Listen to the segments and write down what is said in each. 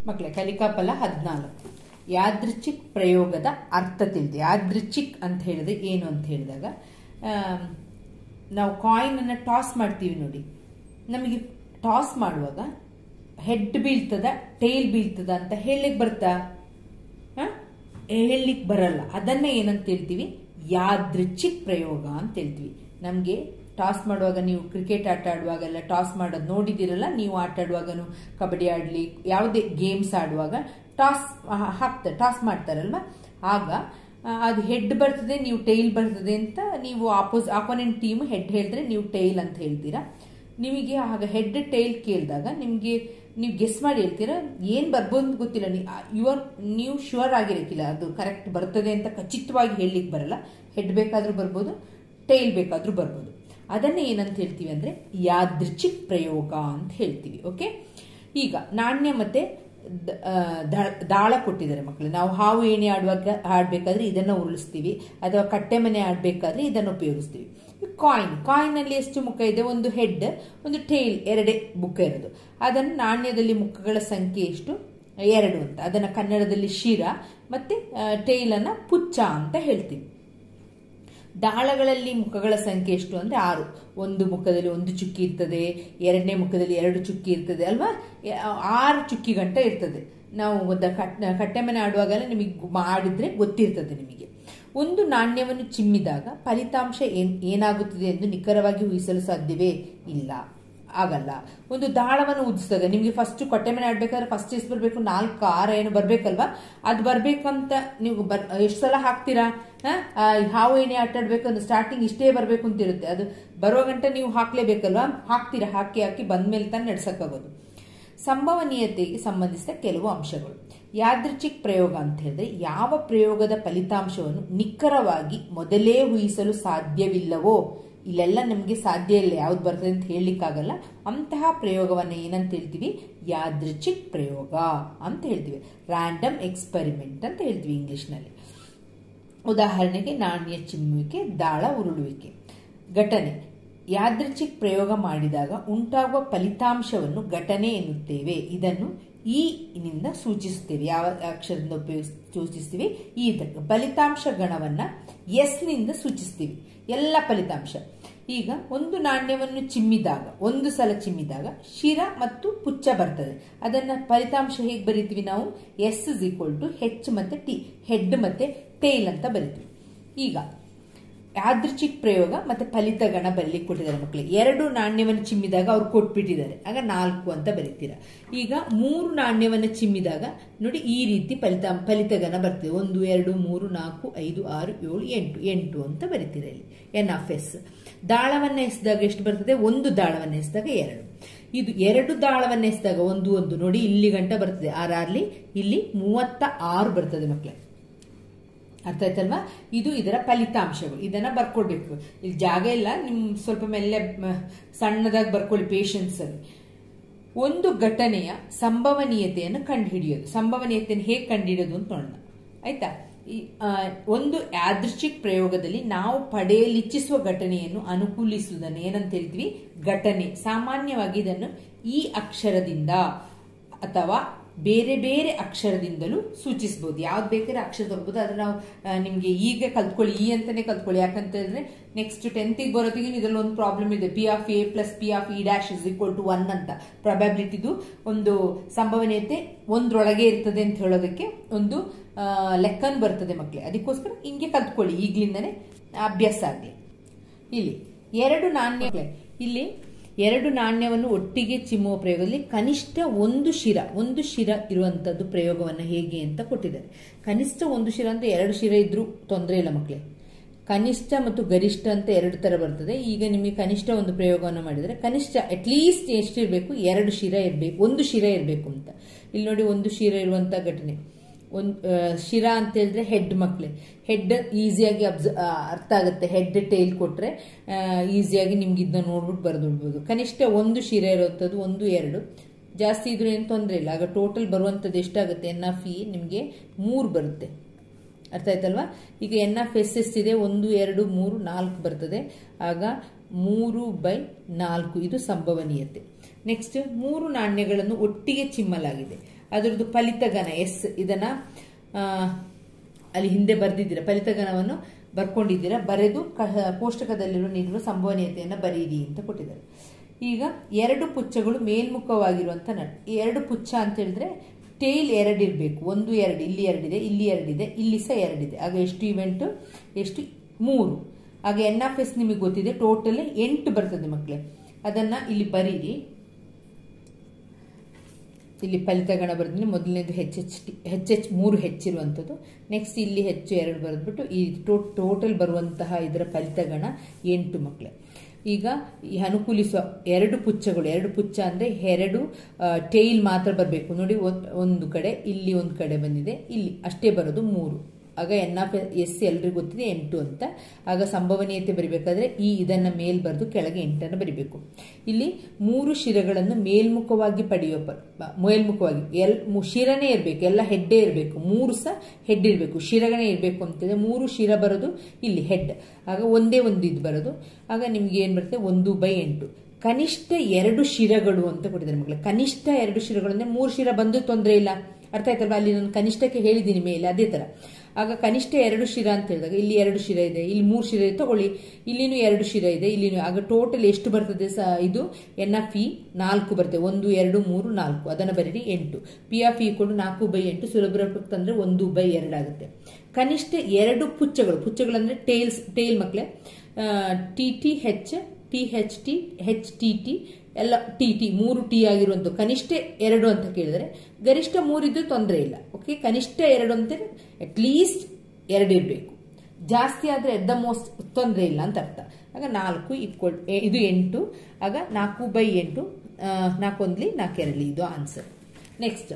ಮಕ್ಕಳೇ ಕಲಿಕಾಫಲ 14 ಯಾದೃಚ್ಛಿಕ್ ಪ್ರಯೋಗದ ಅರ್ಥ ತಿಳಿದೆ. ಯಾದೃಚ್ಛಿಕ್ ಅಂತ ಹೇಳಿದ್ರೆ ಏನು ಅಂತ ಹೇಳಿದಾಗ, ನಾವು ಕಾಯಿನ್ ಅನ್ನ ಟಾಸ್ ಮಾಡ್ತೀವಿ ನೋಡಿ, ನಮಗೆ ಟಾಸ್ ಮಾಡುವಾಗ ಹೆಡ್ ಬೀಳ್ತದ ಟೇಲ್ ಬೀಳ್ತದ ಅಂತ ಹೇಳಲಿಕ್ಕೆ ಬರ್ತಾ? ಹೇಳಲಿಕ್ಕೆ ಬರಲ್ಲ. ಅದನ್ನ ಏನಂತ ಹೇಳ್ತೀವಿ? ಯಾದೃಚ್ಛಿಕ್ ಪ್ರಯೋಗ ಅಂತ ಹೇಳ್ತೀವಿ. ನಮ್ಗೆ ಟಾಸ್ ಮಾಡುವಾಗ, ನೀವು ಕ್ರಿಕೆಟ್ ಆಟ ಆಡುವಾಗೆಲ್ಲ ಟಾಸ್ ಮಾಡೋದು ನೋಡಿದಿರಲ್ಲ, ನೀವು ಆಟ ಆಡುವಾಗನು ಕಬಡ್ಡಿ ಆಡ್ಲಿ ಯಾವುದೇ ಗೇಮ್ಸ್ ಆಡುವಾಗ ಟಾಸ್ ಮಾಡ್ತಾರಲ್ವಾ, ಆಗ ಅದು ಹೆಡ್ ಬರ್ತದೆ, ನೀವು ಟೈಲ್ ಬರ್ತದೆ ಅಂತ ನೀವು ಆಪೋನೆಂಟ್ ಟೀಮ್ ಹೆಡ್ ಹೇಳಿದ್ರೆ ನೀವು ಟೈಲ್ ಅಂತ ಹೇಳ್ತೀರಾ. ನಿಮಗೆ ಆಗ ಹೆಡ್ ಟೈಲ್ ಕೇಳಿದಾಗ ನಿಮಗೆ ನೀವು ಗೆಸ್ ಮಾಡಿ ಹೇಳ್ತೀರಾ, ಏನ್ ಬರ್ಬೋದು ಗೊತ್ತಿಲ್ಲ, ನೀವು ಶ್ಯೂರ್ ಆಗಿರಕ್ಕಿಲ್ಲ ಅದು ಕರೆಕ್ಟ್ ಬರ್ತದೆ ಅಂತ ಖಚಿತವಾಗಿ ಹೇಳಲಿಕ್ಕೆ ಬರಲ್ಲ. ಹೆಡ್ ಬೇಕಾದ್ರೂ ಬರ್ಬೋದು, ಟೈಲ್ ಬೇಕಾದ್ರೂ ಬರ್ಬೋದು. ಅದನ್ನೇ ಏನಂತ ಹೇಳ್ತೀವಿ ಅಂದ್ರೆ ಯಾದೃಚ್ಛಿಕ್ ಪ್ರಯೋಗ ಅಂತ ಹೇಳ್ತೀವಿ. ಓಕೆ, ಈಗ ನಾಣ್ಯ ಮತ್ತೆ ದಾಳ ಕೊಟ್ಟಿದ್ದಾರೆ ಮಕ್ಕಳು. ನಾವು ಹಾವು ಏಣಿ ಆಡ್ಬೇಕಾದ್ರೆ ಇದನ್ನ ಉರುಳಿಸ್ತೀವಿ, ಅಥವಾ ಕಟ್ಟೆ ಮನೆ ಆಡ್ಬೇಕಾದ್ರೆ ಇದನ್ನು ಉಪಯೋಗಿಸ್ತೀವಿ. ಕಾಯಿನ್ ಅಲ್ಲಿ ಎಷ್ಟು ಮುಖ ಇದೆ? ಒಂದು ಹೆಡ್, ಒಂದು ಟೇಲ್, ಎರಡೇ ಮುಖ ಇರೋದು. ಅದನ್ನು ನಾಣ್ಯದಲ್ಲಿ ಮುಖಗಳ ಸಂಖ್ಯೆ ಎಷ್ಟು? 2 ಅಂತ. ಅದನ್ನ ಕನ್ನಡದಲ್ಲಿ ಶಿರ, ಮತ್ತೆ ಟೇಲ್ ಅನ್ನ ಪುಚ್ಚ ಅಂತ ಹೇಳ್ತೀವಿ. ದಾಳಗಳಲ್ಲಿ ಮುಖಗಳ ಸಂಖ್ಯೆ ಎಷ್ಟು ಅಂದ್ರೆ 6. ಒಂದು ಮುಖದಲ್ಲಿ 1 ಚುಕ್ಕಿ ಇರ್ತದೆ, ಎರಡನೇ ಮುಖದಲ್ಲಿ 2 ಚುಕ್ಕಿ ಇರ್ತದೆ ಅಲ್ವಾ, 6 ಚುಕ್ಕಿ ಗಂಟ ಇರ್ತದೆ. ನಾವು ಕಟ್ಟೆ ಮನೆ ಆಡುವಾಗಲೇ ನಿಮಗೆ ಮಾಡಿದ್ರೆ ಗೊತ್ತಿರ್ತದೆ ನಿಮಗೆ. ಒಂದು ನಾಣ್ಯವನ್ನು ಚಿಮ್ಮಿದಾಗ ಫಲಿತಾಂಶ ಏನಾಗುತ್ತದೆ ಎಂದು ನಿಖರವಾಗಿ ಊಹಿಸಲು ಸಾಧ್ಯವೇ? ಇಲ್ಲ, ಆಗಲ್ಲ. ಒಂದು ದಾಳವನ್ನು ಉದಿಸಿದಾಗ ನಿಮ್ಗೆ ಫಸ್ಟ್ ಕಟ್ಟೆ ಮನೆ ಆಡ್ಬೇಕಾದ್ರೆ ಫಸ್ಟ್ ಎಷ್ಟು ಬರ್ಬೇಕು? 4, 6 ಏನು ಬರ್ಬೇಕಲ್ವಾ? ಅದು ಬರ್ಬೇಕಂತ ನೀವು ಎಷ್ಟು ಸಲ ಹಾಕ್ತೀರಾ? ಹಾವು ಏನೇ ಆಟ ಆಡ್ಬೇಕಂದ್ರೆ ಸ್ಟಾರ್ಟಿಂಗ್ ಇಷ್ಟೇ ಬರ್ಬೇಕು ಅಂತ ಇರುತ್ತೆ. ಅದು ಬರೋ ಗಂಟ ನೀವು ಹಾಕ್ಲೇಬೇಕಲ್ವಾ? ಹಾಕ್ತೀರಾ, ಹಾಕಿ ಬಂದ್ಮೇಲೆ ತಾನು ನಡ್ಸಕ್ಕಾಗೋದು. ಸಂಭವನೀಯತೆಗೆ ಸಂಬಂಧಿಸಿದ ಕೆಲವು ಅಂಶಗಳು. ಯಾದೃಚ್ಛಿಕ್ ಪ್ರಯೋಗ ಅಂತ ಹೇಳಿದ್ರೆ ಯಾವ ಪ್ರಯೋಗದ ಫಲಿತಾಂಶವನ್ನು ನಿಖರವಾಗಿ ಮೊದಲೇ ಊಹಿಸಲು ಸಾಧ್ಯವಿಲ್ಲವೋ, ಇಲ್ಲೆಲ್ಲ ನಮಗೆ ಸಾಧ್ಯ ಇಲ್ಲ, ಯಾವ್ದು ಬರ್ತದೆ ಅಂತ ಹೇಳಲಿಕ್ಕಾಗಲ್ಲ, ಅಂತಹ ಪ್ರಯೋಗವನ್ನ ಏನಂತ ಹೇಳ್ತೀವಿ? ಯಾದೃಚ್ಛಿಕ್ ಪ್ರಯೋಗ ಅಂತ ಹೇಳ್ತೀವಿ. ರ್ಯಾಂಡಮ್ ಎಕ್ಸ್ಪೆರಿಮೆಂಟ್ ಅಂತ ಹೇಳ್ತೀವಿ ಇಂಗ್ಲಿಷ್ನಲ್ಲಿ. ಉದಾಹರಣೆಗೆ ನಾಣ್ಯ ಚಿಮ್ಮುವಿಕೆ, ದಾಳ ಉರುಳುವಿಕೆ. ಘಟನೆ: ಯಾದೃಚ್ಛಿಕ್ ಪ್ರಯೋಗ ಮಾಡಿದಾಗ ಉಂಟಾಗುವ ಫಲಿತಾಂಶವನ್ನು ಘಟನೆ ಎನ್ನುತ್ತೇವೆ. ಇದನ್ನು ಇ ನಿಂದ ಸೂಚಿಸುತ್ತೇವೆ. ಯಾವ ಅಕ್ಷರದಿಂದ ಸೂಚಿಸ್ತೀವಿ? ಈ. ಫಲಿತಾಂಶ ಗಣವನ್ನ ಎಸ್ ನಿಂದ ಸೂಚಿಸ್ತೀವಿ. ಎಲ್ಲ ಫಲಿತಾಂಶ. ಈಗ ಒಂದು ನಾಣ್ಯವನ್ನು ಚಿಮ್ಮಿದಾಗ, ಒಂದು ಸಲ ಚಿಮ್ಮಿದಾಗ ಶಿರ ಮತ್ತು ಪುಚ್ಚ ಬರ್ತದೆ. ಅದನ್ನ ಫಲಿತಾಂಶ ಹೇಗೆ ಬರೀತೀವಿ ನಾವು? ಎಸ್ ಹೆಚ್ ಮತ್ತೆ ಟಿ, ಹೆಡ್ ಮತ್ತೆ ಟೇಲ್ ಅಂತ ಬರೀತೀವಿ. ಈಗ ಯಾದೃಚ್ಛಿಕ್ ಪ್ರಯೋಗ ಮತ್ತೆ ಫಲಿತಗಣ ಬರಲಿಕ್ಕೆ ಕೊಟ್ಟಿದ್ದಾರೆ ಮಕ್ಕಳಿಗೆ. 2 ನಾಣ್ಯವನ್ನು ಚಿಮ್ಮಿದಾಗ ಅವ್ರು ಕೊಟ್ಬಿಟ್ಟಿದ್ದಾರೆ, ಆಗ 4 ಅಂತ ಬರೀತೀರಾ. ಈಗ 3 ನಾಣ್ಯವನ್ನು ಚಿಮ್ಮಿದಾಗ ನೋಡಿ ಈ ರೀತಿ ಫಲಿತಗಣ ಬರ್ತದೆ. 1, 2, 3, 4, 5, 6, 7, 8 ಅಂತ ಬರೀತೀರಾ ಇಲ್ಲಿ. NF. ದಾಳವನ್ನ ಎಸೆದಾಗ ಎಷ್ಟು ಬರ್ತದೆ? 1 ದಾಳವನ್ನ ಎಸೆದಾಗ 2. ಇದು 2 ದಾಳವನ್ನ ಎಸೆದಾಗ 1 ನೋಡಿ ಇಲ್ಲಿ ಗಂಟ ಬರ್ತದೆ. 6 ಇಲ್ಲಿ 36 ಬರ್ತದೆ ಮಕ್ಕಳೇ. ಅರ್ಥ ಆಯ್ತಲ್ವಾ? ಇದು ಇದರ ಫಲಿತಾಂಶಗಳು. ಇದನ್ನ ಬರ್ಕೊಳ್ಬೇಕು. ಇಲ್ಲಿ ಜಾಗ ಇಲ್ಲ, ನಿಮ್ ಸ್ವಲ್ಪ ಮೆಲ್ಲೆ ಸಣ್ಣದಾಗಿ ಬರ್ಕೊಳ್ಳಿ ಪೇಷನ್ಸ್ ಅಲ್ಲಿ. ಒಂದು ಘಟನೆಯ ಸಂಭವನೀಯತೆಯನ್ನು ಕಂಡುಹಿಡಿಯೋದು. ಸಂಭವನೀಯತೆಯನ್ನು ಹೇಗೆ ಕಂಡುಹಿಡಿಯೋದು ಅಂತ ನೋಡೋಣ, ಆಯ್ತಾ? ಒಂದು ಯಾದೃಚ್ಛಿಕ್ ಪ್ರಯೋಗದಲ್ಲಿ ನಾವು ಪಡೆಯಲಿಚ್ಛಿಸುವ ಘಟನೆಯನ್ನು ಅನುಕೂಲಿಸುವುದನ್ನು ಏನಂತ ಹೇಳ್ತೀವಿ? ಘಟನೆ. ಸಾಮಾನ್ಯವಾಗಿ ಇದನ್ನು ಈ ಅಕ್ಷರದಿಂದ ಅಥವಾ ಬೇರೆ ಬೇರೆ ಅಕ್ಷರದಿಂದಲೂ ಸೂಚಿಸಬಹುದು. ಯಾವ್ದು ಬೇಕಾದ್ರೆ ಅಕ್ಷರ ತಗೋಬಹುದು. ಅದು ನಾವು ನಿಮ್ಗೆ ಈಗ ಕಲ್ತ್ಕೊಳ್ಳಿ, ಈ ಅಂತಾನೆ ಕಲ್ತ್ಕೊಳ್ಳಿ. ಯಾಕಂತ ಹೇಳಿದ್ರೆ ನೆಕ್ಸ್ಟ್ 10th ಬರೋದಿಗೆ ಇದರಲ್ಲಿ ಒಂದು ಪ್ರಾಬ್ಲಮ್ ಇದೆ. P of A plus P of E dash is equal to 1 ಅಂತ. ಪ್ರಾಬಬಿಲಿಟಿದು ಒಂದು ಸಂಭವನೀಯತೆ 1ರೊಳಗೆ ಇರ್ತದೆ ಅಂತ ಹೇಳೋದಕ್ಕೆ ಒಂದು ಲೆಕ್ಕನ್ ಬರ್ತದೆ ಮಕ್ಕಳೇ. ಅದಕ್ಕೋಸ್ಕರ ಹಿಂಗೆ ಕಲ್ತ್ಕೊಳ್ಳಿ, ಈಗ್ಲಿಂದಾನೆ ಅಭ್ಯಾಸ ಆಗಲಿ. ಇಲ್ಲಿ 2 ನಾಣ್ಯ, ಇಲ್ಲಿ 2 ನಾಣ್ಯವನ್ನು ಒಟ್ಟಿಗೆ ಚಿಮ್ಮುವ ಪ್ರಯೋಗದಲ್ಲಿ ಕನಿಷ್ಠ ಒಂದು ಶಿರ ಇರುವಂತದ್ದು ಪ್ರಯೋಗವನ್ನ ಹೇಗೆ ಅಂತ ಕೊಟ್ಟಿದ್ದಾರೆ. ಕನಿಷ್ಠ 1 ಶಿರ ಅಂತ 2 ಶಿರ ಇದ್ರೂ ತೊಂದರೆ ಇಲ್ಲ ಮಕ್ಕಳೇ. ಕನಿಷ್ಠ ಮತ್ತು ಗರಿಷ್ಠ ಅಂತ 2 ತರ ಬರ್ತದೆ. ಈಗ ನಿಮಗೆ ಕನಿಷ್ಠ ಒಂದು ಪ್ರಯೋಗವನ್ನು ಮಾಡಿದರೆ ಕನಿಷ್ಠ ಅಟ್ಲೀಸ್ಟ್ ಎಷ್ಟಿರ್ಬೇಕು? 2 ಶಿರ ಇರಬೇಕು, 1 ಶಿರ ಇರಬೇಕು ಅಂತ. ಇಲ್ಲಿ ನೋಡಿ 1 ಶಿರ ಇರುವಂತ ಘಟನೆ. ಶಿರ ಅಂತ ಹೇಳಿದ್ರೆ ಹೆಡ್ ಮಕ್ಕಳೇ. ಹೆಡ್ ಈಸಿಯಾಗಿ ಅರ್ಥ ಆಗುತ್ತೆ. ಹೆಡ್ ಟೈಲ್ ಕೊಟ್ರೆ ಈಸಿಯಾಗಿ ನಿಮ್ಗೆ ಇದನ್ನ ನೋಡ್ಬಿಟ್ಟು ಬರೆದ್ಬಿಡ್ಬೋದು. ಕನಿಷ್ಠ 1 ಶಿರ ಇರುವಂತದ್ದು 1, 2 ಜಾಸ್ತಿ ಇದ್ರೂ ಏನು ತೊಂದರೆ ಇಲ್ಲ. ಆಗ ಟೋಟಲ್ ಬರುವಂತದ್ದು ಎಷ್ಟಾಗುತ್ತೆ? NF ನಿಮ್ಗೆ 3 ಬರುತ್ತೆ. ಅರ್ಥ ಆಯ್ತಲ್ವಾ? ಈಗ NF ಎಷ್ಟಿದೆ? 1, 2, 3, 4 ಬರ್ತದೆ. ಆಗ 3/4 ಇದು ಸಂಭವನೀಯತೆ. ನೆಕ್ಸ್ಟ್ 3 ನಾಣ್ಯಗಳನ್ನು ಒಟ್ಟಿಗೆ ಚಿಮ್ಮಲಾಗಿದೆ. ಅದರದ್ದು ಫಲಿತಗಣ ಎಸ್, ಇದನ್ನ ಅಲ್ಲಿ ಹಿಂದೆ ಬರೆದಿದ್ದೀರಾ, ಫಲಿತಗಣವನ್ನು ಬರ್ಕೊಂಡಿದ್ದೀರಾ, ಬರೆದು ಕೋಷ್ಟಕದಲ್ಲಿರುವ ಸಂಭವನೀಯತೆಯನ್ನು ಬರೀರಿ ಅಂತ ಕೊಟ್ಟಿದ್ದಾರೆ. ಈಗ ಎರಡು ಪುಚ್ಚಗಳು ಮೇಲ್ಮುಖವಾಗಿರುವಂತ ಈ ಎರಡು ಪುಚ್ಚ ಅಂತ ಹೇಳಿದ್ರೆ ಟೇಲ್ ಎರಡಿರ್ಬೇಕು, 1 2 ಇಲ್ಲಿ 2 ಇದೆ, ಇಲ್ಲಿ 2 ಇದೆ, ಇಲ್ಲಿ ಸಹ 2 ಇದೆ. ಆಗ ಎಷ್ಟು ಇವೆಂಟ್, ಎಷ್ಟು 3. ಆಗ NF ನಿಮಗೆ ಗೊತ್ತಿದೆ, ಟೋಟಲ್ 8 ಬರ್ತದೆ ಮಕ್ಕಳೇ. ಅದನ್ನ ಇಲ್ಲಿ ಬರೀರಿ. ಇಲ್ಲಿ ಫಲಿತಗಣ ಬರೆದ್ರೆ ಮೊದಲನೇದು ಹೆಚ್ಚೆಚ್ 3 ಹೆಚ್ಚಿರುವಂಥದ್ದು, ನೆಕ್ಸ್ಟ್ ಇಲ್ಲಿ ಹೆಚ್ಚು 2 ಬರೆದ್ಬಿಟ್ಟು ಈ ಟೋಟಲ್ ಬರುವಂತಹ ಇದರ ಫಲಿತಗಣ 8 ಮಕ್ಕಳೇ. ಈಗ ಈ ಅನುಕೂಲಿಸುವ ಎರಡು ಪುಚ್ಚ ಅಂದ್ರೆ 2 ಟೇಲ್ ಮಾತ್ರ ಬರಬೇಕು ನೋಡಿ. ಒಂದು ಕಡೆ ಇಲ್ಲಿ ಒಂದು ಕಡೆ ಬಂದಿದೆ, ಇಲ್ಲಿ ಅಷ್ಟೇ ಬರೋದು 3. ಆಗ NF ಎಲ್ರಿಗೂ ಗೊತ್ತಿದೆ 8 ಅಂತ. ಆಗ ಸಂಭವನೀಯತೆ ಬರಿಬೇಕಾದ್ರೆ ಇದನ್ನ ಮೇಲ್ ಬರೆದು ಕೆಳಗೆ 8 ಬರಿಬೇಕು. ಇಲ್ಲಿ 3 ಶಿರಗಳನ್ನು ಮೇಲ್ಮುಖವಾಗಿ ಮೇಲ್ಮುಖವಾಗಿ ಶಿರನೇ ಇರಬೇಕು, ಎಲ್ಲ ಹೆಡ್ಡೇ ಇರಬೇಕು, 3 ಸಹ ಹೆಡ್ ಇರಬೇಕು, ಶಿರಗನೇ ಇರಬೇಕು ಅಂತಂದ್ರೆ 3 ಶಿರ ಬರೋದು ಇಲ್ಲಿ ಹೆಡ್. ಆಗ ಒಂದೇ ಒಂದು ಇದು ಬರೋದು. ಆಗ ನಿಮ್ಗೆ ಏನ್ ಬರುತ್ತೆ 1/8. ಕನಿಷ್ಠ 2 ಶಿರಗಳು ಅಂತ ಕೊಟ್ಟಿದ್ದಾರೆ ಮಕ್ಕಳು. ಕನಿಷ್ಠ 2 ಶಿರಗಳು ಅಂದ್ರೆ 3 ಶಿರ ಬಂದು ತೊಂದರೆ ಇಲ್ಲ, ಅರ್ಥ ಆಯ್ತಲ್ವಾ? ಅಲ್ಲಿ ನಾನು ಕನಿಷ್ಠಕ್ಕೆ ಹೇಳಿದ್ದೀನಿ ಮೇಲೆ, ಅದೇ ತರ. ಆಗ ಕನಿಷ್ಠ 2 ಶಿರ ಅಂತ ಹೇಳಿದಾಗ ಇಲ್ಲಿ 2 ಶಿರ ಇದೆ, ಇಲ್ಲಿ 3 ಶಿರ ಇದೆ ತಗೊಳ್ಳಿ, ಇಲ್ಲಿನೂ 2 ಶಿರ ಇದೆ, ಇಲ್ಲಿನೂ. ಆಗ ಟೋಟಲ್ ಎಷ್ಟು ಬರ್ತದೆ ಇದು NF 4 ಬರ್ತದೆ. 1 2 3 4, ಅದನ್ನ ಬರೀರಿ 8. PF 4/8 ಸುಲಭ ತಂದ್ರೆ 1/2 ಆಗುತ್ತೆ. ಕನಿಷ್ಠ 2 ಪುಚ್ಚಗಳು ಟೇಲ್ ಮಕ್ಕಳೇ, TTH THT HTT ಎಲ್ಲ TT 3 T ಆಗಿರುವಂತ ಕನಿಷ್ಠ 2 ಅಂತ ಕೇಳಿದ್ರೆ, ಗರಿಷ್ಠ 3 ಇದ್ದು ತೊಂದರೆ ಇಲ್ಲ. ಓಕೆ, ಕನಿಷ್ಠ 2 ಅಂತ ಅಟ್ ಲೀಸ್ಟ್ 2 ಇರಬೇಕು, ಜಾಸ್ತಿ ಆದ್ರೆ ಎಟ್ ದ ಮೋಸ್ಟ್ ತೊಂದರೆ ಇಲ್ಲ ಅಂತ ಅರ್ಥ. ಆಗ 4 ಇದು 8. ಆಗ 4/8, 4 1 4 2 ಇದು ಆನ್ಸರ್. ನೆಕ್ಸ್ಟ್,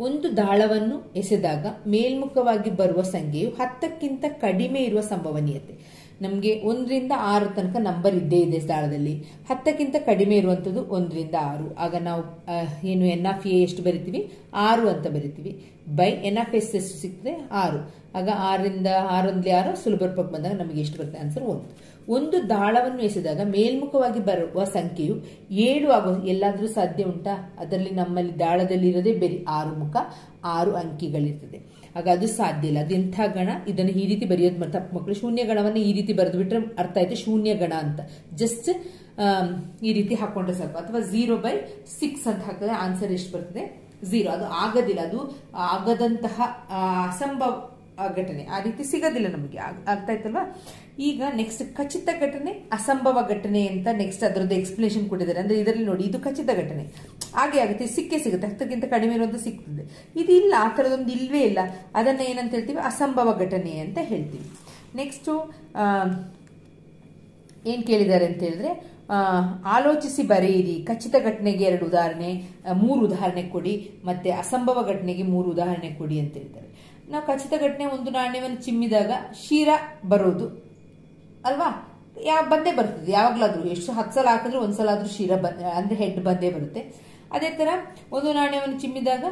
ಒಂದು ದಾಳವನ್ನು ಎಸೆದಾಗ ಮೇಲ್ಮುಖವಾಗಿ ಬರುವ ಸಂಖ್ಯೆಯು 10ಕ್ಕಿಂತ ಕಡಿಮೆ ಇರುವ ಸಂಭವನೀಯತೆ. ನಮಗೆ 1 ರಿಂದ 6 ತನಕ ನಂಬರ್ ಇದ್ದೇ ಇದೆ ದಾಳದಲ್ಲಿ. 10ಕ್ಕಿಂತ ಕಡಿಮೆ ಇರುವಂತದ್ದು 1 ರಿಂದ 6. ಆಗ ನಾವು ಏನು NF ಎಷ್ಟು ಬರಿತೀವಿ, 6 ಅಂತ ಬರಿತೀವಿ. ಬೈ NF ಎಷ್ಟು ಸಿಗ್ತದೆ, 6. ಆಗ 6 ರಿಂದ 6 1 6 ಸುಲಭ ರೂಪಕ್ಕೆ ಬಂದಾಗ ನಮಗೆ ಎಷ್ಟು ಬರುತ್ತೆ ಆನ್ಸರ್ 1. ಒಂದು ದಾಳವನ್ನು ಎಸೆದಾಗ ಮೇಲ್ಮುಖವಾಗಿ ಬರುವ ಸಂಖ್ಯೆಯು 7 ಆಗೋದು ಎಲ್ಲಾದ್ರೂ ಸಾಧ್ಯ ಉಂಟಾ? ಅದರಲ್ಲಿ ನಮ್ಮಲ್ಲಿ ದಾಳದಲ್ಲಿ ಇರೋದೇ ಬೇರೆ 6 ಮುಖ, 6 ಅಂಕಿಗಳಿರ್ತದೆ. ಆಗ ಅದು ಸಾಧ್ಯ ಇಲ್ಲ. ಅದು ಎಂಥ ಗಣ, ಇದನ್ನು ಈ ರೀತಿ ಬರೆಯೋದು ತಪ್ಪು ಮಕ್ಕಳು. ಶೂನ್ಯ ಗಣವನ್ನು ಈ ರೀತಿ ಬರೆದು ಬಿಟ್ರೆ ಅರ್ಥ ಆಯ್ತು ಶೂನ್ಯ ಗಣ ಅಂತ. ಜಸ್ಟ್ ಈ ರೀತಿ ಹಾಕೊಂಡ್ರೆ ಸಾಕು. ಅಥವಾ 0/6 ಅಂತ ಹಾಕಿದ್ರೆ ಆನ್ಸರ್ ಎಷ್ಟು ಬರ್ತದೆ 0. ಅದು ಆಗೋದಿಲ್ಲ, ಅದು ಆಗದಂತಹ ಅಸಂಭವ ಘಟನೆ, ಆ ರೀತಿ ಸಿಗೋದಿಲ್ಲ ನಮಗೆ. ಅರ್ಥ ಆಯ್ತಲ್ವಾ? ಈಗ ನೆಕ್ಸ್ಟ್ ಖಚಿತ ಘಟನೆ, ಅಸಂಭವ ಘಟನೆ ಅಂತ ನೆಕ್ಸ್ಟ್ ಅದರದ್ದು ಎಕ್ಸ್ಪ್ಲೇಷನ್ ಕೊಟ್ಟಿದ್ದಾರೆ. ಅಂದ್ರೆ ಇದರಲ್ಲಿ ನೋಡಿ, ಇದು ಖಚಿತ ಘಟನೆ ಹಾಗೆ ಆಗುತ್ತೆ, ಸಿಕ್ಕೇ ಸಿಗುತ್ತೆ, 10ಕ್ಕಿಂತ ಕಡಿಮೆ ಇರುವಂತ ಸಿಗ್ತದೆ. ಇದು ಇಲ್ಲ, ಆ ಥರದೊಂದು ಇಲ್ವೇ ಇಲ್ಲ. ಅದನ್ನ ಏನಂತ ಹೇಳ್ತೀವಿ, ಅಸಂಭವ ಘಟನೆ ಅಂತ ಹೇಳ್ತೀವಿ. ನೆಕ್ಸ್ಟ್ ಏನ್ ಕೇಳಿದ್ದಾರೆ ಅಂತ ಹೇಳಿದ್ರೆ, ಆಲೋಚಿಸಿ ಬರೆಯಿರಿ. ಖಚಿತ ಘಟನೆಗೆ 2 ಉದಾಹರಣೆ, 3 ಉದಾಹರಣೆ ಕೊಡಿ, ಮತ್ತೆ ಅಸಂಭವ ಘಟನೆಗೆ 3 ಉದಾಹರಣೆ ಕೊಡಿ ಅಂತ ಹೇಳ್ತಾರೆ. ನಾವು ಖಚಿತ ಘಟನೆ, ಒಂದು ನಾಣ್ಯವನ್ನು ಚಿಮ್ಮಿದಾಗ ಶಿರ ಬರೋದು ಅಲ್ವಾ, ಬಂದೇ ಬರ್ತದೆ ಯಾವಾಗ್ಲಾದ್ರೂ. ಎಷ್ಟು 10 ಸಲ ಹಾಕಿದ್ರೆ ಒಂದ್ಸಲ ಆದ್ರೂ ಶಿರ ಅಂದ್ರೆ ಹೆಡ್ ಬಂದೇ ಬರುತ್ತೆ. ಅದೇ ತರ ಒಂದು ನಾಣ್ಯವನ್ನು ಚಿಮ್ಮಿದಾಗ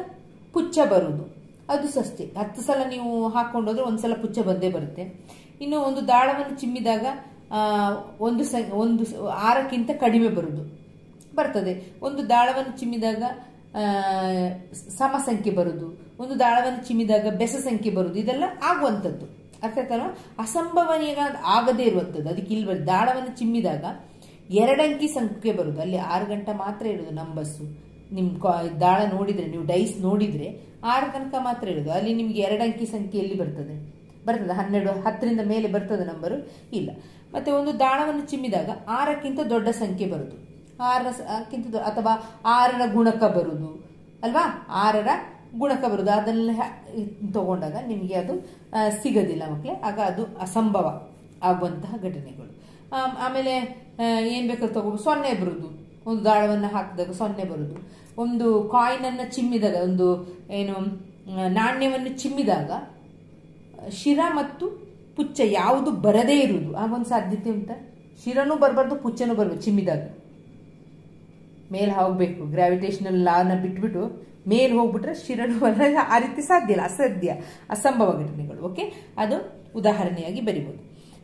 ಪುಚ್ಚ ಬರುವುದು, ಅದು ಅಷ್ಟೇ. 10 ಸಲ ನೀವು ಹಾಕೊಂಡೋದ್ರೆ ಒಂದ್ಸಲ ಪುಚ್ಚ ಬಂದೇ ಬರುತ್ತೆ. ಇನ್ನು ಒಂದು ದಾಳವನ್ನು ಚಿಮ್ಮಿದಾಗ ಒಂದು 6ಕ್ಕಿಂತ ಕಡಿಮೆ ಬರ್ತದೆ. ಒಂದು ದಾಳವನ್ನು ಚಿಮ್ಮಿದಾಗ ಸಮ ಸಂಖ್ಯೆ ಬರುದು, ಒಂದು ದಾಳವನ್ನು ಚಿಮ್ಮಿದಾಗ ಬೆಸ ಸಂಖ್ಯೆ ಬರುದು, ಇದೆಲ್ಲ ಆಗುವಂಥದ್ದು. ಅರ್ಥ ಆಯ್ತಲ್ವಾ? ಅಸಂಭವನೀಯ ಆಗದೇ ಇರುವಂಥದ್ದು. ಅದಕ್ಕೆ ಇಲ್ಲಿ ದಾಳವನ್ನು ಚಿಮ್ಮಿದಾಗ 2 ಅಂಕಿ ಸಂಖ್ಯೆ ಬರುದು, ಅಲ್ಲಿ 6 ಗಂಟೆ ಮಾತ್ರ ಇರುದು ನಂಬರ್ಸ್. ನಿಮ್ ದಾಳ ನೋಡಿದ್ರೆ, ನೀವು ಡೈಸ್ ನೋಡಿದ್ರೆ 6 ತನಕ ಮಾತ್ರ ಇರುದು. ಅಲ್ಲಿ ನಿಮ್ಗೆ 2 ಅಂಕಿ ಸಂಖ್ಯೆಯಲ್ಲಿ ಬರ್ತದೆ 12 10ರಿಂದ ಮೇಲೆ ಬರ್ತದೆ ನಂಬರು ಇಲ್ಲ. ಮತ್ತೆ ಒಂದು ದಾಳವನ್ನು ಚಿಮ್ಮಿದಾಗ 6ಕ್ಕಿಂತ ದೊಡ್ಡ ಸಂಖ್ಯೆ ಬರುದು, 6ಕ್ಕಿಂತ ಅಥವಾ 6ರ ಗುಣಕ ಬರುದು ಅಲ್ವಾ, 6ರ ಗುಣಕ ಬರುದು. ಅದನ್ನೆಲ್ಲ ತಗೊಂಡಾಗ ನಿಮ್ಗೆ ಅದು ಸಿಗೋದಿಲ್ಲ ಮಕ್ಕಳೇ. ಆಗ ಅದು ಅಸಂಭವ ಆಗುವಂತಹ ಘಟನೆಗಳು. ಆಮೇಲೆ ಏನ್ ಬೇಕಾದ್ರೂ ತಗೊಂಡು 0 ಬರುದು, ಒಂದು ದಾಳವನ್ನು ಹಾಕಿದಾಗ 0 ಬರುದು. ಒಂದು ಕಾಯಿನ್ ಅನ್ನ ಚಿಮ್ಮಿದಾಗ, ಒಂದು ಏನು ನಾಣ್ಯವನ್ನು ಚಿಮ್ಮಿದಾಗ ಶಿರ ಮತ್ತು ಪುಚ್ಚ ಯಾವುದು ಬರದೇ ಇರುವುದು, ಆಗೊಂದು ಸಾಧ್ಯತೆ ಉಂಟಾ? ಶಿರನೂ ಬರಬಾರ್ದು, ಪುಚ್ಚನೂ ಬರಬೇಕು. ಚಿಮ್ಮಿದಾಗ ಮೇಲ್ ಹೋಗ್ಬೇಕು, ಗ್ರಾವಿಟೇಷನಲ್ ಲಾನ ಬಿಟ್ಬಿಟ್ಟು ಮೇಲ್ ಹೋಗ್ಬಿಟ್ರೆ ಶಿರನು ಬರ, ಆ ರೀತಿ ಸಾಧ್ಯ ಇಲ್ಲ, ಅಸಾಧ್ಯ, ಅಸಂಭವ ಘಟನೆಗಳು. ಓಕೆ, ಅದು ಉದಾಹರಣೆಯಾಗಿ ಬರಿಬಹುದು.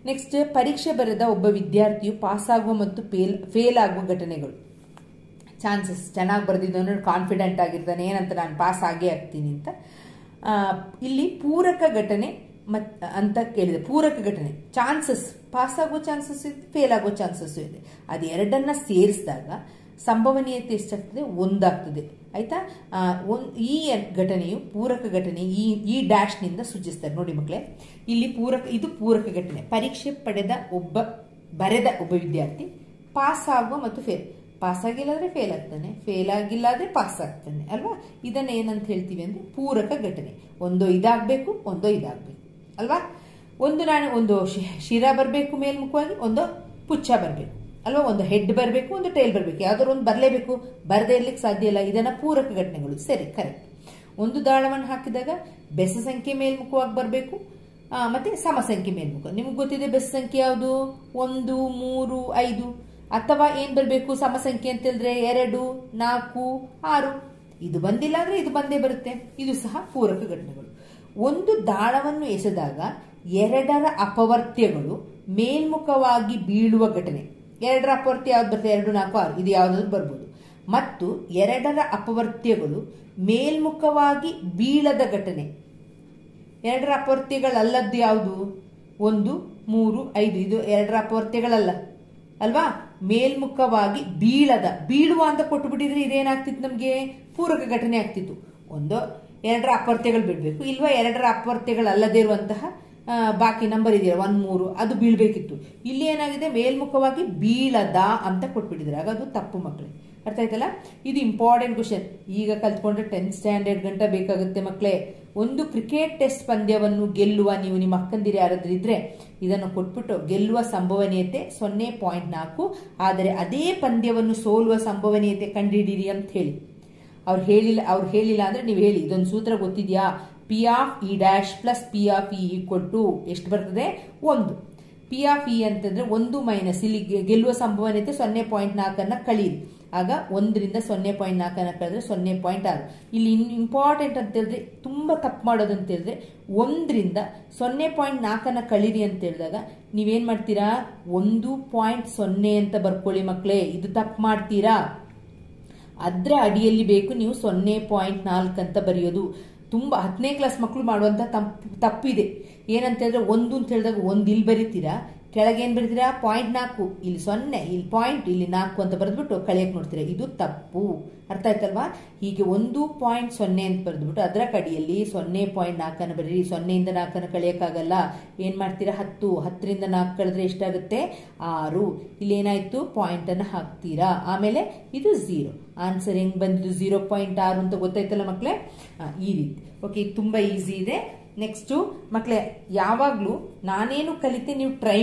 ನೆಕ್ಸ್ಟ್, ಪರೀಕ್ಷೆ ಬರೆದ ಒಬ್ಬ ವಿದ್ಯಾರ್ಥಿಯು ಪಾಸ್ ಆಗುವ ಮತ್ತು ಫೇಲ್ ಆಗುವ ಘಟನೆಗಳು. ಚಾನ್ಸಸ್. ಚೆನ್ನಾಗಿ ಬರೆದಿದ್ದವನು ಕಾನ್ಫಿಡೆಂಟ್ ಆಗಿರ್ತಾನೆ, ಏನಂತ ನಾನು ಪಾಸ್ ಆಗೇ ಆಗ್ತೀನಿ ಅಂತ. ಇಲ್ಲಿ ಪೂರಕ ಘಟನೆ ಅಂತ ಕೇಳಿದೆ. ಪೂರಕ ಘಟನೆ ಚಾನ್ಸಸ್, ಪಾಸ್ ಆಗೋ ಚಾನ್ಸಸ್ ಇದೆ, ಫೇಲ್ ಆಗೋ ಚಾನ್ಸಸ್ ಇದೆ. ಅದು ಎರಡನ್ನ ಸೇರಿಸಿದಾಗ ಸಂಭವನೀಯತೆ ಎಷ್ಟಾಗ್ತದೆ? 1 ಆಗ್ತದೆ. ಆಯ್ತಾ? ಈ ಘಟನೆಯು ಪೂರಕ ಘಟನೆ ಈ ಡ್ಯಾಶ್ ನಿಂದ ಸೂಚಿಸ್ತಾರೆ. ನೋಡಿ ಮಕ್ಕಳೇ, ಇಲ್ಲಿ ಇದು ಪೂರಕ ಘಟನೆ. ಪರೀಕ್ಷೆ ಬರೆದ ಒಬ್ಬ ವಿದ್ಯಾರ್ಥಿ ಪಾಸ್ ಆಗುವ ಮತ್ತು ಫೇಲ್. ಪಾಸ್ ಆಗಿಲ್ಲ ಅಂದ್ರೆ ಫೇಲ್ ಆಗ್ತಾನೆ, ಫೇಲ್ ಆಗಿಲ್ಲ ಅಂದ್ರೆ ಪಾಸ್ ಆಗ್ತಾನೆ ಅಲ್ವಾ? ಇದನ್ನ ಏನಂತ ಹೇಳ್ತೀವಿ ಅಂದ್ರೆ ಪೂರಕ ಘಟನೆ. ಒಂದೋ ಇದಾಗಬೇಕು, ಒಂದೋ ಇದಾಗಬೇಕು ಅಲ್ವಾ? ಒಂದು ಶಿರ ಬರಬೇಕು ಮೇಲ್ಮುಖವಾಗಿ, ಒಂದು ಪುಚ್ಛ ಬರಬೇಕು ಅಲ್ವಾ? ಒಂದು ಹೆಡ್ ಬರಬೇಕು, ಒಂದು ಟೈಲ್ ಬರಬೇಕು. ಯಾವ್ದಾದ್ರು ಒಂದು ಬರಲೇಬೇಕು, ಬರದೇ ಇರ್ಲಿಕ್ಕೆ ಸಾಧ್ಯ ಇಲ್ಲ. ಇದನ್ನ ಪೂರಕ ಘಟನೆಗಳು. ಸರಿ, ಕರೆಕ್ಟ್. ಒಂದು ದಾಳವನ್ನು ಹಾಕಿದಾಗ ಬೆಸ ಸಂಖ್ಯೆ ಮೇಲ್ಮುಖವಾಗಿ ಬರಬೇಕು, ಮತ್ತೆ ಸಮ ಸಂಖ್ಯೆ ಮೇಲ್ಮುಖ. ನಿಮ್ಗೆ ಗೊತ್ತಿದೆ ಬೆಸ ಸಂಖ್ಯೆ ಯಾವುದು? 1, 3, 5. ಅಥವಾ ಏನ್ ಬರಬೇಕು ಸಮ ಸಂಖ್ಯೆ ಅಂತ ಹೇಳಿದ್ರೆ 2, 4, 6. ಇದು ಬಂದಿಲ್ಲ ಅಂದ್ರೆ ಇದು ಬಂದೇ ಬರುತ್ತೆ. ಇದು ಸಹ ಪೂರಕ ಘಟನೆಗಳು. ಒಂದು ದಾಳವನ್ನು ಎಸೆದಾಗ 2ರ ಅಪವರ್ತ್ಯಗಳು ಮೇಲ್ಮುಖವಾಗಿ ಬೀಳುವ ಘಟನೆ. 2ರ ಅಪವರ್ತ್ಯ ಯಾವ್ದು ಬರುತ್ತೆ? 2, 4, 6. ಇದು ಯಾವ್ದಾದ್ರು ಬರ್ಬೋದು. ಮತ್ತು 2ರ ಅಪವರ್ತ್ಯಗಳು ಮೇಲ್ಮುಖವಾಗಿ ಬೀಳದ ಘಟನೆ. 2ರ ಅಪವರ್ತ್ಯಗಳಲ್ಲದ್ದು ಯಾವುದು? 1, 3, 5. ಇದು 2ರ ಅಪವರ್ತ್ಯಗಳಲ್ಲ ಅಲ್ವಾ? ಮೇಲ್ಮುಖವಾಗಿ ಬೀಳುವ ಅಂತ ಕೊಟ್ಟುಬಿಟ್ಟಿದ್ರೆ ಇದೇನಾಗ್ತಿತ್ತು? ನಮ್ಗೆ ಪೂರಕ ಘಟನೆ ಆಗ್ತಿತ್ತು. 2ರ ಅಪವರ್ತ್ಯಗಳು ಬಿಡ್ಬೇಕು, ಇಲ್ವಾ 2ರ ಅಪವರ್ತ್ಯಗಳಲ್ಲದೇ ಇರುವಂತಹ ಬಾಕಿ ನಂಬರ್ ಇದೆಯಲ್ಲ 1, 3, ಅದು ಬೀಳ್ಬೇಕಿತ್ತು. ಇಲ್ಲಿ ಏನಾಗಿದೆ? ಮೇಲ್ಮುಖವಾಗಿ ಬೀಳದ ಅಂತ ಕೊಟ್ಬಿಟ್ಟಿದ್ರೆ ಆಗ ಅದು ತಪ್ಪು ಮಕ್ಕಳೇ. ಅರ್ಥ ಆಯ್ತಲ್ಲ? ಇದು ಇಂಪಾರ್ಟೆಂಟ್ ಕ್ವಶನ್. ಈಗ ಕಲ್ತ್ಕೊಂಡ್ರೆ 10th ಸ್ಟ್ಯಾಂಡರ್ಡ್ ಗಂಟ ಬೇಕಾಗುತ್ತೆ ಮಕ್ಕಳೇ. ಒಂದು ಕ್ರಿಕೆಟ್ ಟೆಸ್ಟ್ ಪಂದ್ಯವನ್ನು ಗೆಲ್ಲುವ ನೀವು ನಿಮ್ಮ ಅಕ್ಕಂದಿರು ಯಾರಾದ್ರೂ ಇದ್ರೆ ಇದನ್ನು ಕೊಟ್ಬಿಟ್ಟು ಗೆಲ್ಲುವ ಸಂಭವನೀಯತೆ 0.4, ಆದರೆ ಅದೇ ಪಂದ್ಯವನ್ನು ಸೋಲುವ ಸಂಭವನೀಯತೆ ಕಂಡುಹಿಡಿಯಿರಿ ಅಂತ ಹೇಳಿ. ಅವ್ರು ಹೇಳಿಲ್ಲ ಅಂದ್ರೆ ನೀವು ಹೇಳಿ. ಇದೊಂದು ಸೂತ್ರ ಗೊತ್ತಿದ್ಯಾ? P of E dash plus P of E equal to ಎಷ್ಟು ಬರ್ತದೆ? 1. P of E ಅಂತಂದ್ರೆ 1 ಮೈನಸ್ ಇಲ್ಲಿ ಗೆಲ್ಲುವ ಸಂಭವನೀಯತೆ 0.4 ಕಳೀರಿ. ಆಗ 1ರಿಂದ 0.4 ಕಳೆದ್ರೆ 0.6. ಇಲ್ಲಿ ಇಂಪಾರ್ಟೆಂಟ್ ಅಂತ ಹೇಳಿದ್ರೆ ತುಂಬಾ ತಪ್ಪು ಮಾಡೋದು ಅಂತ ಹೇಳಿದ್ರೆ 1ರಿಂದ 0.4 ಕಳೀರಿ ಅಂತ ಹೇಳಿದಾಗ ನೀವೇನ್ ಮಾಡ್ತೀರಾ? 1.0 ಅಂತ ಬರ್ಕೊಳ್ಳಿ ಮಕ್ಕಳೇ. ಇದು ತಪ್ಪು ಮಾಡ್ತೀರಾ. ಅದ್ರ ಅಡಿಯಲ್ಲಿ ಬೇಕು ನೀವು 0.4 ಅಂತ ಬರೆಯೋದು. ತುಂಬಾ 10ನೇ ಕ್ಲಾಸ್ ಮಕ್ಕಳು ಮಾಡುವಂತ ತಪ್ಪಿದೆ. ಏನಂತ ಹೇಳಿದ್ರೆ 1 ಅಂತ ಹೇಳಿದಾಗ 1 ಇಲ್ಲಿ ಬರೀತೀರಾ, ಕೆಳಗೆ ಏನ್ ಬರೀತೀರಾ? 0.4, ಇಲ್ಲಿ 0, ಇಲ್ಲಿ ಪಾಯಿಂಟ್, ಇಲ್ಲಿ 4 ಅಂತ ಬರೆದ್ಬಿಟ್ಟು ಕಳೆಯಕ್ ನೋಡ್ತೀರಾ. ಇದು ತಪ್ಪು. ಅರ್ಥ ಆಯ್ತಲ್ವಾ? ಹೀಗೆ 1.0 ಅಂತ ಬರೆದ್ಬಿಟ್ಟು ಅದರ ಕಡಿಯಲ್ಲಿ 0.4 ಬರೀರಿ. 0ಯಿಂದ 4 ಕಳೆಯಕ್ಕಾಗಲ್ಲ. ಏನ್ ಮಾಡ್ತೀರಾ? 10ರಿಂದ 4 ಕಳೆದ್ರೆ ಎಷ್ಟಾಗುತ್ತೆ? 6. ಇಲ್ಲಿ ಏನಾಯ್ತು? ಪಾಯಿಂಟ್ ಅನ್ನ ಹಾಕ್ತೀರಾ. ಆಮೇಲೆ ಇದು 0. ಆನ್ಸರ್ ಹೆಂಗ್ ಬಂದಿದ್ದು? 0.6 ಅಂತ ಗೊತ್ತಾಯ್ತಲ್ಲ ಮಕ್ಕಳೇ? ಈ ರೀತಿ. ಓಕೆ, ತುಂಬಾ ಈಸಿ ಇದೆ. ನೆಕ್ಸ್ಟ್ ಮಕ್ಕಳೇ, ಯಾವಾಗ್ಲೂ ನಾನೇನು ಕಲಿತೆ ನೀವು ಟ್ರೈ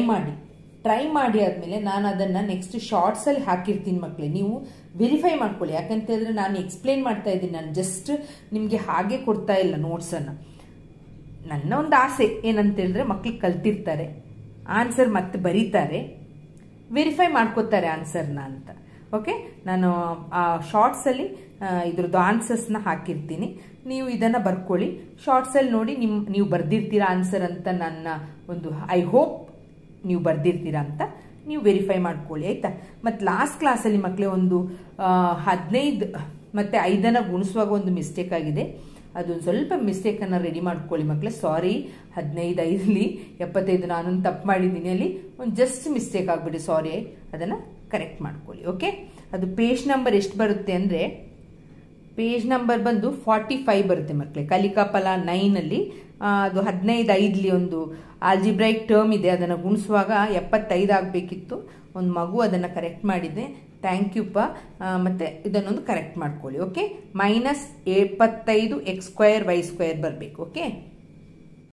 ಮಾಡಿ ಆದ್ಮೇಲೆ ನಾನು ಅದನ್ನ ನೆಕ್ಸ್ಟ್ ಶಾರ್ಟ್ಸ್ ಅಲ್ಲಿ ಹಾಕಿರ್ತೀನಿ ಮಕ್ಕಳೇ. ನೀವು ವೆರಿಫೈ ಮಾಡ್ಕೊಳ್ಳಿ. ಯಾಕಂತ ಹೇಳಿದ್ರೆ ನಾನು ಎಕ್ಸ್ಪ್ಲೇನ್ ಮಾಡ್ತಾ ಇದ್ದೀನಿ, ನಾನು ಜಸ್ಟ್ ನಿಮ್ಗೆ ಹಾಗೆ ಕೊಡ್ತಾ ಇಲ್ಲ ನೋಟ್ಸ್ ಅನ್ನ. ನನ್ನ ಒಂದು ಆಸೆ ಏನಂತ ಹೇಳಿದ್ರೆ ಮಕ್ಳು ಕಲ್ತಿರ್ತಾರೆ, ಆನ್ಸರ್ ಮತ್ತೆ ಬರೀತಾರೆ, ವೆರಿಫೈ ಮಾಡ್ಕೋತಾರೆ ಆನ್ಸರ್ನ ಅಂತ. ಓಕೆ, ನಾನು ಆ ಶಾರ್ಟ್ಸ್ ಅಲ್ಲಿ ಇದ್ರದ್ದು ಆನ್ಸರ್ಸ್ನ ಹಾಕಿರ್ತೀನಿ. ನೀವು ಇದನ್ನ ಬರ್ಕೊಳ್ಳಿ. ಶಾರ್ಟ್ಸ್ ಅಲ್ಲಿ ನೋಡಿ ನೀವು ಬರ್ದಿರ್ತೀರಾ ಆನ್ಸರ್ ಅಂತ ನನ್ನ ಒಂದು ಐ ಹೋಪ್ ನೀವು ಬರ್ದಿರ್ತೀರಾ ಅಂತ ನೀವು ವೆರಿಫೈ ಮಾಡ್ಕೊಳ್ಳಿ, ಆಯ್ತಾ? ಮತ್ತೆ ಲಾಸ್ಟ್ ಕ್ಲಾಸಲ್ಲಿ ಮಕ್ಕಳೇ ಒಂದು 15 ಮತ್ತೆ 5 ಗುಣಿಸುವಾಗ ಒಂದು ಮಿಸ್ಟೇಕ್ ಆಗಿದೆ. ಅದೊಂದು ಸ್ವಲ್ಪ ಮಿಸ್ಟೇಕ್ ಅನ್ನ ರೆಡಿ ಮಾಡ್ಕೊಳ್ಳಿ ಮಕ್ಕಳೇ. ಸಾರಿ, 15 5 75 ನಾನೊಂದು ತಪ್ಪು ಮಾಡಿದ್ದೀನಿ. ಅಲ್ಲಿ ಒಂದು ಜಸ್ಟ್ ಮಿಸ್ಟೇಕ್ ಆಗ್ಬಿಟ್ಟು ಸಾರಿ, ಅದನ್ನ ಕರೆಕ್ಟ್ ಮಾಡ್ಕೊಳ್ಳಿ. ಓಕೆ, ಅದು ಪೇಜ್ ನಂಬರ್ ಎಷ್ಟು ಬರುತ್ತೆ ಅಂದ್ರೆ ಪೇಜ್ ನಂಬರ್ ಬಂದು 45 ಬರುತ್ತೆ ಮಕ್ಕಳೇ. ಕಲಿಕಾ ಫಲ 9 ಅಲ್ಲಿ ಅದು 15 5 ಒಂದು ಆಲ್ಜಿಬ್ರೈಕ್ ಟರ್ಮ್ ಇದೆ. ಅದನ್ನು ಗುಣಿಸುವಾಗ 75 ಆಗಬೇಕಿತ್ತು. ಒಂದು ಮಗು ಅದನ್ನು ಕರೆಕ್ಟ್ ಮಾಡಿದೆ. ಥ್ಯಾಂಕ್ ಯು ಪಾ. ಮತ್ತೆ ಇದನ್ನೊಂದು ಕರೆಕ್ಟ್ ಮಾಡ್ಕೊಳ್ಳಿ. ಓಕೆ, -75 x² y² ಬರಬೇಕು. ಓಕೆ.